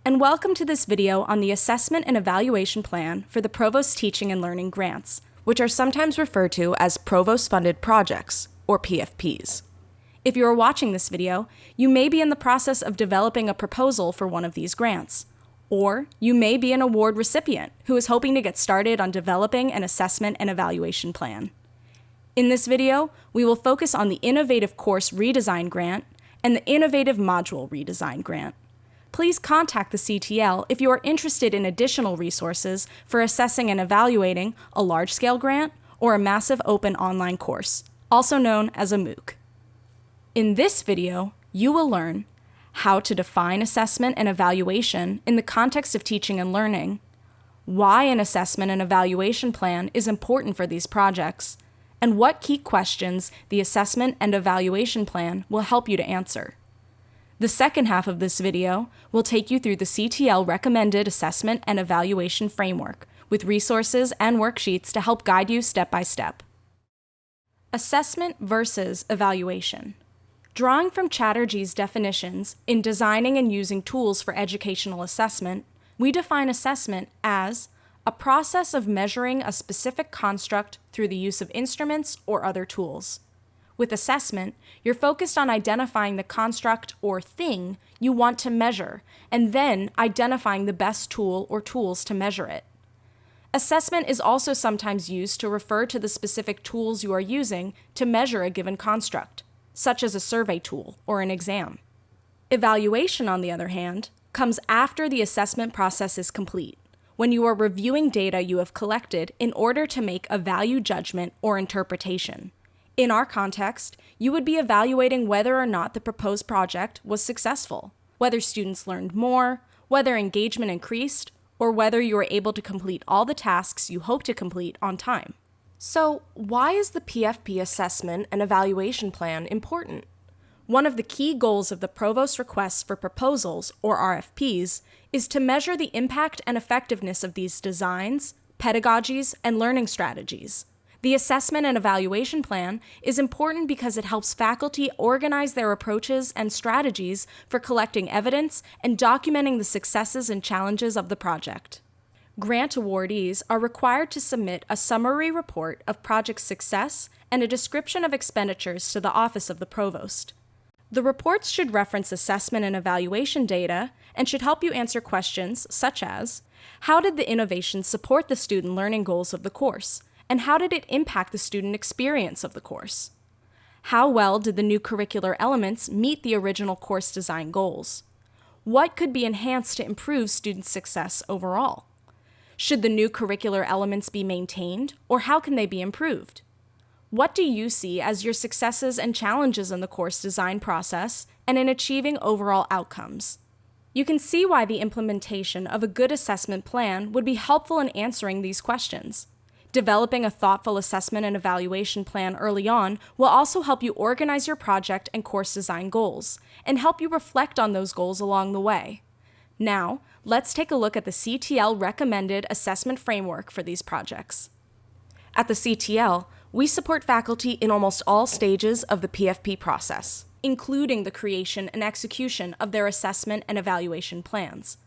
and welcome to this video on the Assessment and Evaluation Plan for the Provost Teaching and Learning Grants, which are sometimes referred to as Provost-funded projects, or PFPs. If you are watching this video, you may be in the process of developing a proposal for one of these grants, or you may be an award recipient who is hoping to get started on developing an assessment and evaluation plan. In this video, we will focus on the Innovative Course Redesign Grant and the Innovative Module Redesign Grant. Please contact the CTL if you are interested in additional resources for assessing and evaluating a large-scale grant or a massive open online course, also known as a MOOC. In this video, you will learn how to define assessment and evaluation in the context of teaching and learning, why an assessment and evaluation plan is important for these projects, and what key questions the assessment and evaluation plan will help you to answer. The second half of this video will take you through the CTL recommended assessment and evaluation framework with resources and worksheets to help guide you step by step. Assessment versus evaluation. Drawing from Chatterjee's definitions in designing and using tools for educational assessment, we define assessment as a process of measuring a specific construct through the use of instruments or other tools. With assessment, you're focused on identifying the construct or thing you want to measure, and then identifying the best tool or tools to measure it. Assessment is also sometimes used to refer to the specific tools you are using to measure a given construct, such as a survey tool or an exam. Evaluation, on the other hand, comes after the assessment process is complete, when you are reviewing data you have collected in order to make a value judgment or interpretation. In our context, you would be evaluating whether or not the proposed project was successful, whether students learned more, whether engagement increased, or whether you were able to complete all the tasks you hope to complete on time. So, why is the PFP assessment and evaluation plan important? One of the key goals of the Provost Requests for Proposals, or RFPs, is to measure the impact and effectiveness of these designs, pedagogies, and learning strategies. The assessment and evaluation plan is important because it helps faculty organize their approaches and strategies for collecting evidence and documenting the successes and challenges of the project. Grant awardees are required to submit a summary report of project success and a description of expenditures to the Office of the Provost. The reports should reference assessment and evaluation data and should help you answer questions such as, how did the innovation support the student learning goals of the course, and how did it impact the student experience of the course? How well did the new curricular elements meet the original course design goals? What could be enhanced to improve student success overall? Should the new curricular elements be maintained, or how can they be improved? What do you see as your successes and challenges in the course design process and in achieving overall outcomes? You can see why the implementation of a good assessment plan would be helpful in answering these questions. Developing a thoughtful assessment and evaluation plan early on will also help you organize your project and course design goals, and help you reflect on those goals along the way. Now, let's take a look at the CTL recommended assessment framework for these projects. At the CTL, we support faculty in almost all stages of the PFP process, including the creation and execution of their assessment and evaluation plans.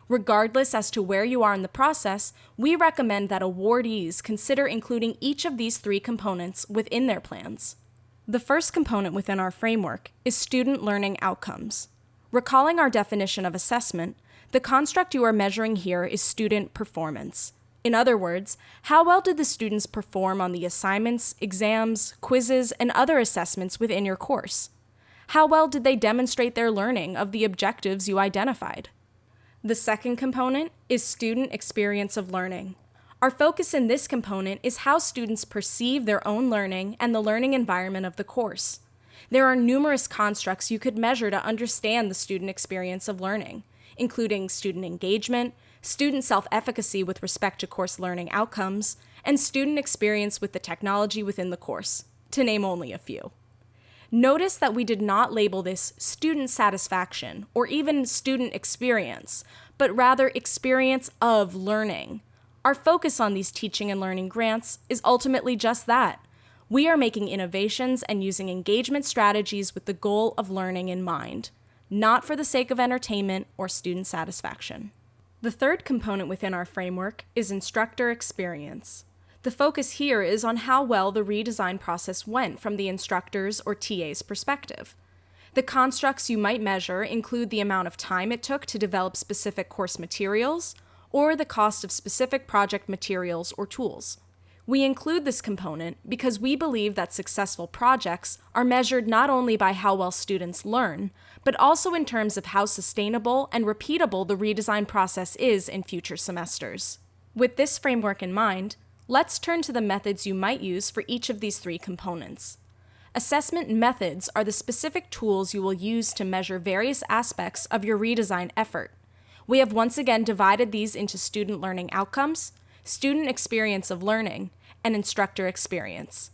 Regardless as to where you are in the process, we recommend that awardees consider including each of these three components within their plans. The first component within our framework is student learning outcomes. Recalling our definition of assessment, the construct you are measuring here is student performance. In other words, how well did the students perform on the assignments, exams, quizzes, and other assessments within your course? How well did they demonstrate their learning of the objectives you identified? The second component is student experience of learning. Our focus in this component is how students perceive their own learning and the learning environment of the course. There are numerous constructs you could measure to understand the student experience of learning, including student engagement, student self-efficacy with respect to course learning outcomes, and student experience with the technology within the course, to name only a few. Notice that we did not label this student satisfaction or even student experience, but rather experience of learning. Our focus on these teaching and learning grants is ultimately just that. We are making innovations and using engagement strategies with the goal of learning in mind. not for the sake of entertainment or student satisfaction. The third component within our framework is instructor experience. The focus here is on how well the redesign process went from the instructor's or TA's perspective. The constructs you might measure include the amount of time it took to develop specific course materials, or the cost of specific project materials or tools. We include this component because we believe that successful projects are measured not only by how well students learn, but also in terms of how sustainable and repeatable the redesign process is in future semesters. With this framework in mind, let's turn to the methods you might use for each of these three components. Assessment methods are the specific tools you will use to measure various aspects of your redesign effort. We have once again divided these into student learning outcomes, student experience of learning, and instructor experience.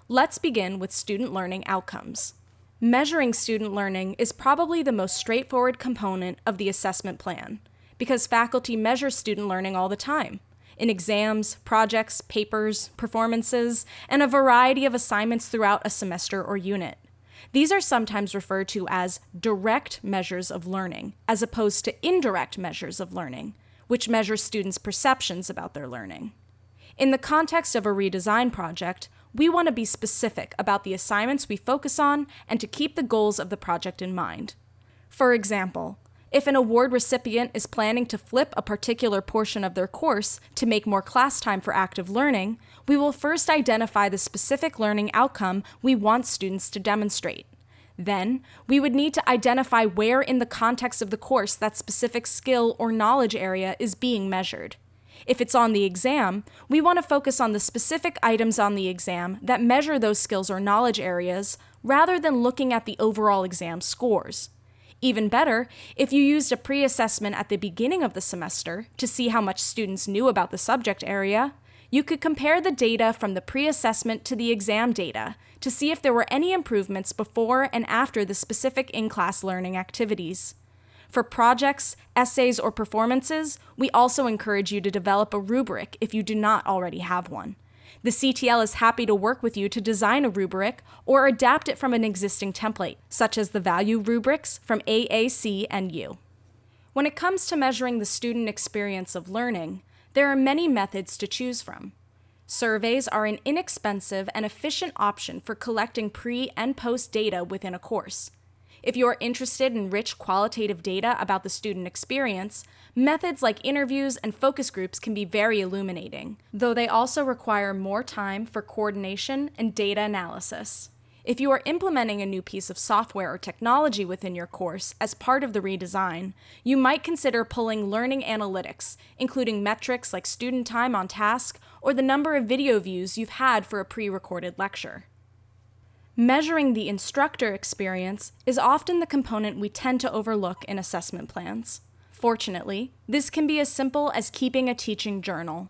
Let's begin with student learning outcomes. Measuring student learning is probably the most straightforward component of the assessment plan, because faculty measure student learning all the time, in exams, projects, papers, performances, and a variety of assignments throughout a semester or unit. These are sometimes referred to as direct measures of learning, as opposed to indirect measures of learning, which measure students' perceptions about their learning. In the context of a redesign project, we want to be specific about the assignments we focus on and to keep the goals of the project in mind. For example, if an award recipient is planning to flip a particular portion of their course to make more class time for active learning, we will first identify the specific learning outcome we want students to demonstrate. Then, we would need to identify where in the context of the course that specific skill or knowledge area is being measured. If it's on the exam, we want to focus on the specific items on the exam that measure those skills or knowledge areas rather than looking at the overall exam scores. Even better, if you used a pre-assessment at the beginning of the semester to see how much students knew about the subject area, you could compare the data from the pre-assessment to the exam data to see if there were any improvements before and after the specific in-class learning activities. For projects, essays, or performances, we also encourage you to develop a rubric if you do not already have one. The CTL is happy to work with you to design a rubric or adapt it from an existing template, such as the value rubrics from AAC and U. When it comes to measuring the student experience of learning, there are many methods to choose from. Surveys are an inexpensive and efficient option for collecting pre- and post data within a course. If you are interested in rich qualitative data about the student experience, methods like interviews and focus groups can be very illuminating, though they also require more time for coordination and data analysis. If you are implementing a new piece of software or technology within your course as part of the redesign, you might consider pulling learning analytics, including metrics like student time on task or the number of video views you've had for a pre-recorded lecture. Measuring the instructor experience is often the component we tend to overlook in assessment plans. Fortunately, this can be as simple as keeping a teaching journal.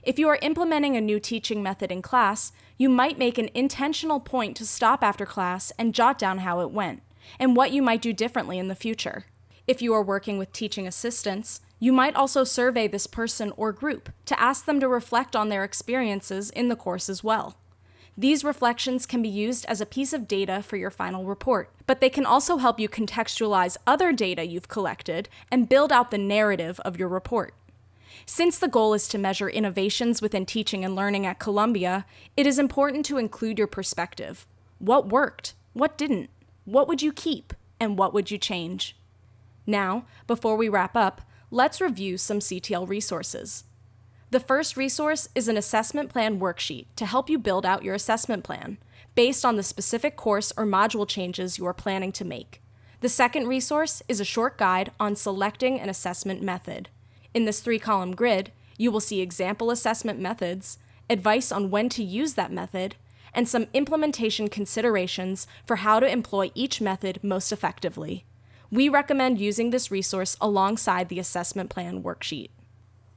If you are implementing a new teaching method in class, you might make an intentional point to stop after class and jot down how it went, and what you might do differently in the future. If you are working with teaching assistants, you might also survey this person or group to ask them to reflect on their experiences in the course as well. These reflections can be used as a piece of data for your final report, but they can also help you contextualize other data you've collected and build out the narrative of your report. Since the goal is to measure innovations within teaching and learning at Columbia, it is important to include your perspective. What worked? What didn't? What would you keep? And what would you change? Now, before we wrap up, let's review some CTL resources. The first resource is an assessment plan worksheet to help you build out your assessment plan, based on the specific course or module changes you are planning to make. The second resource is a short guide on selecting an assessment method. In this 3-column grid, you will see example assessment methods, advice on when to use that method, and some implementation considerations for how to employ each method most effectively. We recommend using this resource alongside the assessment plan worksheet.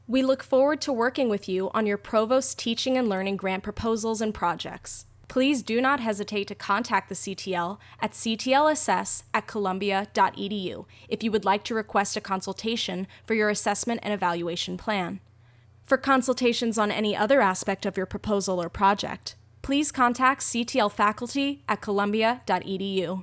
We look forward to working with you on your Provost Teaching and Learning grant proposals and projects. Please do not hesitate to contact the CTL at ctlss@columbia.edu if you would like to request a consultation for your assessment and evaluation plan. For consultations on any other aspect of your proposal or project, please contact CTL faculty at columbia.edu.